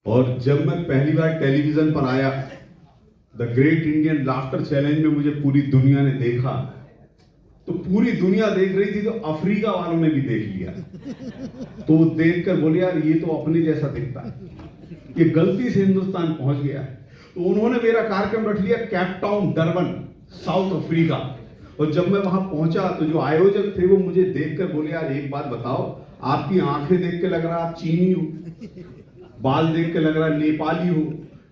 और जब मैं पहली बार टेलीविजन पर आया, the great Indian laughter challenge में मुझे पूरी दुनिया ने देखा, तो पूरी दुनिया देख रही थी, तो अफ्रीका वालों ने भी देख लिया। तो वो देखकर बोले, यार ये तो अपने जैसा दिखता है, ये गलती से हिंदुस्तान पहुंच गया है। तो उन्होंने मेरा कार्यक्रम रख लिया Cape Town Durban, south Africa. और जब मैं वहां पहुंचा तो जो आयोजक थे वो मुझे देखकर बोले, यार एक बात बताओ, आपकी आंखें देख के लग रहा आप चीनी हो, बाल देख के लग रहा नेपाली हो,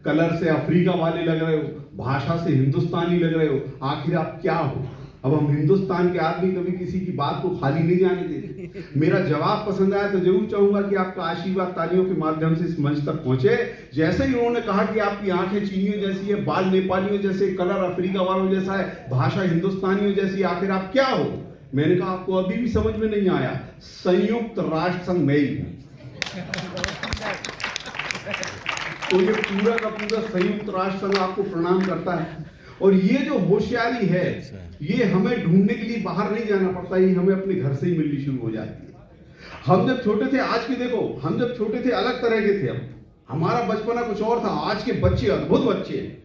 कलर से अफ्रीका वाले लग रहे हो, भाषा से हिंदुस्तानी लग रहे हो, आखिर आप क्या हो? अब हम हिंदुस्तान के आदमी कभी किसी की बात को खाली नहीं जाने देते। मेरा जवाब पसंद आया तो जरूर चाहूंगा कि आपका आशीर्वाद तालियों के माध्यम से इस मंच तक पहुंचे। जैसे ही उन्होंने कहा कि आपकी आंखें चीनियों जैसी है, बाल नेपालियों जैसे, कलर अफ्रीका वालों जैसा है, भाषा हिंदुस्तानियों जैसी, आखिर आप क्या हो? मैंने कहा आपको अभी भी समझ में नहीं आया, संयुक्त राष्ट्र संघ में ही। तो ये पूरा का पूरा संयुक्त राष्ट्र संघ आपको प्रणाम करता है। और ये जो होशियारी है, ये हमें ढूंढने के लिए बाहर नहीं जाना पड़ता, ये हमें अपने घर से ही मिलनी शुरू हो जाती है। हम जब छोटे थे, आज के देखो, हम जब छोटे थे अलग तरह के थे, हम हमारा बचपना कुछ और था। आज के बच्चे अद्भुत बच्चे हैं।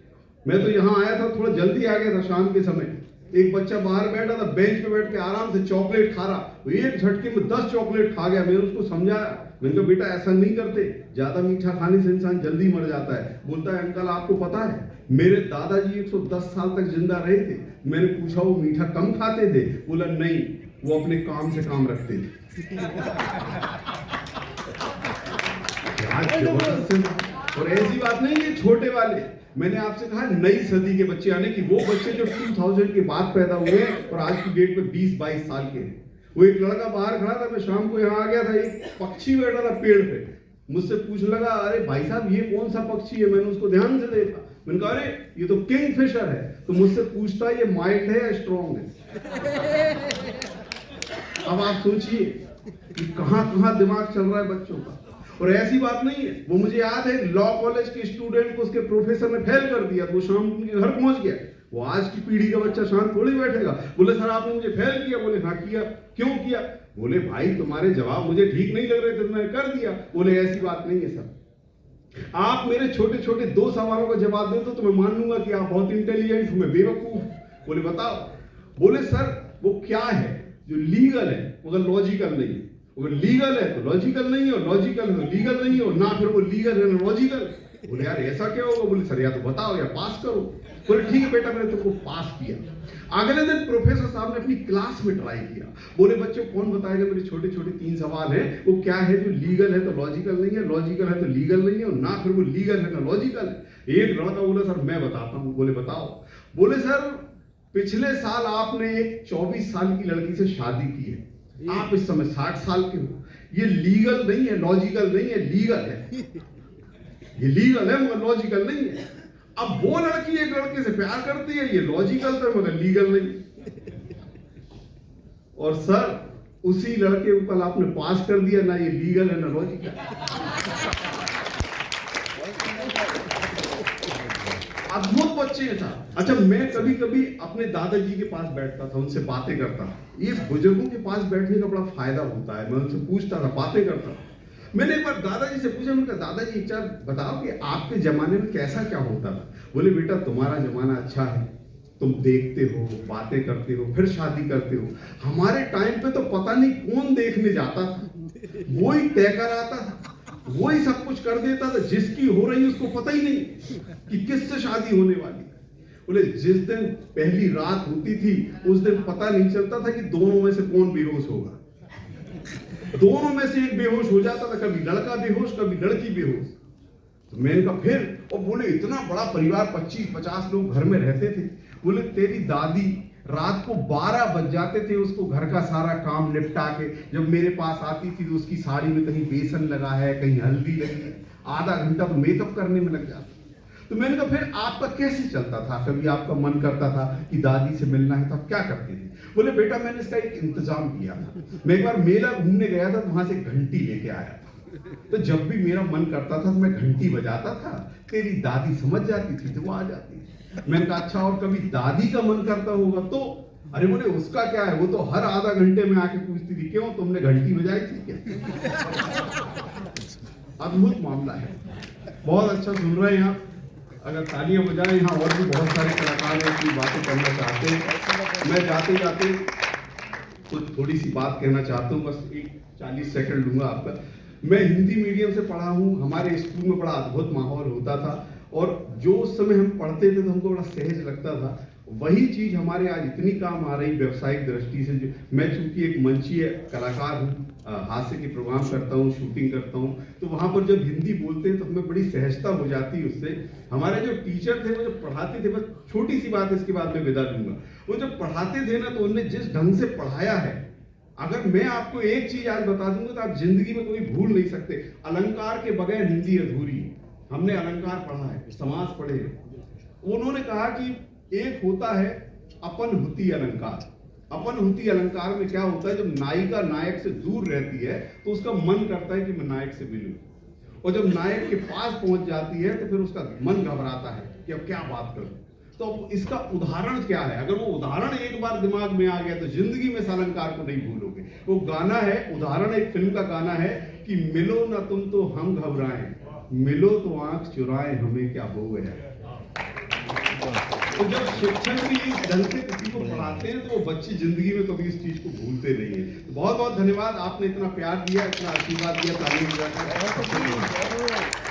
मैं तो यहाँ आया था, थोड़ा जल्दी आ गया था शाम के समय। एक बच्चा बाहर बैठा था, बेंच पे बैठ के आराम से चॉकलेट खा रहा, एक झटके में 10 चॉकलेट खा गया। मैंने उसको समझाया, मैंने कहा बेटा ऐसा नहीं करते, ज्यादा मीठा खाने से इंसान जल्दी मर जाता है। बोलता है, अंकल आपको पता है मेरे दादाजी 110 साल तक जिंदा रहे थे। मैंने पूछा वो मीठा कम खाते थे? बोला नहीं, वो अपने काम से काम रखते थे। और ऐसी बात नहीं है छोटे वाले, मैंने आपसे कहा नई सदी के बच्चे, यानी कि वो बच्चे जो 2000 के बाद पैदा हुए और आज की डेट में 20-22 साल के हैं। वो एक लड़का बाहर खड़ा था, मैं शाम को यहाँ आ गया था, एक पक्षी बैठा था पेड़ पे, मुझसे पूछने लगा, अरे भाई साहब ये कौन सा पक्षी है? मैंने उसको ध्यान से देखा, मैंने कहा अरे ये तो किंगफिशर है। तो मुझसे पूछता है ये माइल्ड है या स्ट्रॉन्ग है? अब आप सोचिए कि कहां कहां दिमाग चल रहा है बच्चों का। और ऐसी बात नहीं है, वो मुझे याद है लॉ कॉलेज के स्टूडेंट को उसके प्रोफेसर ने फेल कर दिया, वो शाम को उनके घर पहुंच गया। वो आज की पीढ़ी का बच्चा शांत थोड़ी बैठेगा। बोले सर आपने मुझे फेल किया। बोले हाँ किया। क्यों किया? बोले भाई तुम्हारे जवाब मुझे ठीक नहीं लग रहे थे, मैंने कर दिया। बोले ऐसी बात नहीं है सर, आप मेरे छोटे छोटे 2 सवालों का जवाब दे दो तो मैं मान लूंगा कि आप बहुत इंटेलिजेंट हो, मैं बेवकूफ। बोले बताओ। बोले सर वो क्या है जो लीगल है मगर लॉजिकल नहीं है? अगर लीगल है तो लॉजिकल नहीं है, और लॉजिकल है तो लीगल नहीं है, और ना फिर वो लीगल है ना लॉजिकल। बोले यार ऐसा क्या होगा? बोले सर या तो बताओ या पास करो। बोले ठीक है बेटा, मैंने तुमको पास किया। अगले दिन प्रोफेसर साहब ने अपनी क्लास में ट्राई किया। बोले बच्चों कौन बताएगा मेरे छोटे छोटे 3 सवाल हैं, वो क्या है जो लीगल है तो लॉजिकल नहीं है, लॉजिकल है तो लीगल नहीं है, और ना फिर वो लीगल है ना लॉजिकल है। एक लड़का बोला सर मैं बताता हूँ। बोले बताओ। बोले सर पिछले साल आपने एक 24 साल की लड़की से शादी की है, आप इस समय 60 साल के हो, ये लीगल नहीं है, लॉजिकल नहीं है, लीगल है। ये लीगल है मगर लॉजिकल नहीं है। अब वो लड़की एक लड़के से प्यार करती है, ये लॉजिकल था मगर लीगल नहीं। और सर उसी लड़के को कल आपने पास कर दिया, ना ये लीगल है ना लॉजिकल। अद्भुत बच्चे था। अच्छा मैं कभी कभी अपने दादाजी के पास बैठता था, उनसे बातें करता था। ये बुजुर्गों के पास बैठने का बड़ा फायदा होता है। मैं उनसे पूछता था, बातें करता था। मैंने एक बार दादाजी से पूछा, उनका दादाजी एक बार बताओ कि आपके जमाने में कैसा क्या होता था? बोले बेटा तुम्हारा जमाना अच्छा है, तुम देखते हो, बातें करते हो, फिर शादी करते हो। हमारे टाइम पे तो पता नहीं कौन देखने जाता था, वही तय कर आता था, वही सब कुछ कर देता था, जिसकी हो रही उसको पता ही नहीं कि किससे शादी होने वाली। बोले जिस दिन पहली रात होती थी उस दिन पता नहीं चलता था कि दोनों में से कौन बेहोश होगा। दोनों में से एक बेहोश हो जाता था, कभी लड़का बेहोश कभी लड़की बेहोश। तो मैंने कहा फिर? और बोले इतना बड़ा परिवार 25-50 लोग घर में रहते थे। बोले तेरी दादी रात को 12 बज जाते थे उसको घर का सारा काम निपटा के जब मेरे पास आती थी तो उसकी साड़ी में कहीं बेसन लगा है, कहीं हल्दी लगी है, आधा घंटा तो मेकअप करने में लग जाता। तो मैंने कहा फिर आपका कैसे चलता था? कभी आपका मन करता था कि दादी से मिलना है तो आप क्या करते थे? बोले बेटा मैंने इसका एक इंतजाम किया था। मैं एक बार मेला घूमने गया था, वहां से घंटी लेके आया था। तो जब भी मेरा मन करता था तो मैं घंटी बजाता था, तेरी दादी समझ जाती थी तो वो आ जाती। मैंने कहा अच्छा और कभी दादी का मन करता होगा तो? अरे बोले उसका क्या है, वो तो हर आधा घंटे में आके पूछती थी क्यों तुमने घंटी बजाई थी क्या? अद्भुत मामला है। बहुत अच्छा सुन रहे हैं आप। अगर तालियां बजाएं, यहाँ और भी बहुत सारे कलाकार हैं अपनी बातें करना चाहते हैं। मैं जाते जाते कुछ थोड़ी सी बात कहना चाहता हूँ, बस एक 40 सेकंड लूंगा आपका। मैं हिंदी मीडियम से पढ़ा हूँ। हमारे स्कूल में बड़ा अद्भुत माहौल होता था और जो उस समय हम पढ़ते थे तो हमको बड़ा सहज लगता था। वही चीज हमारे आज इतनी काम आ रही व्यावसायिक दृष्टि से। जो मैं चूंकि एक मंचीय कलाकार हूँ, हास्य के प्रोग्राम करता हूँ, शूटिंग करता हूँ, तो वहां पर जब हिंदी बोलते हैं तो हमें बड़ी सहजता हो जाती है उससे। हमारे जो टीचर थे वो जो पढ़ाते थे, बस छोटी सी बात इसके बाद मैं विदा लूंगा, वो जब पढ़ाते थे ना तो उन्होंने जिस ढंग से पढ़ाया है, अगर मैं आपको एक चीज आज बता दूंगा तो आप जिंदगी में कोई भूल नहीं सकते। अलंकार के बगैर हिंदी अधूरी है। हमने अलंकार पढ़ा है, समास पढ़े हैं। उन्होंने कहा कि एक होता है अपन हुती अलंकार। अपन हुती अलंकार में क्या होता है, जब नायिका नायक से दूर रहती है तो उसका मन करता है कि मैं नायक से मिलूं, और जब नायक के पास पहुंच जाती है तो फिर उसका मन घबराता है कि अब क्या बात करूं। तो इसका उदाहरण क्या है? अगर वो उदाहरण एक बार दिमाग में आ गया तो जिंदगी में इस अलंकार को नहीं भूलोगे। वो गाना है, उदाहरण एक फिल्म का गाना है कि मिलो ना तुम तो हम घबराएं, मिलो तो आंख चुराएं, हमें क्या हो गया। तो जब शिक्षक भी इस ढंग से किसी को पढ़ाते हैं तो वो बच्चे जिंदगी में कभी इस चीज को भूलते नहीं है। तो बहुत बहुत धन्यवाद, आपने इतना प्यार दिया, इतना आशीर्वाद दिया, तालियां बजाकर।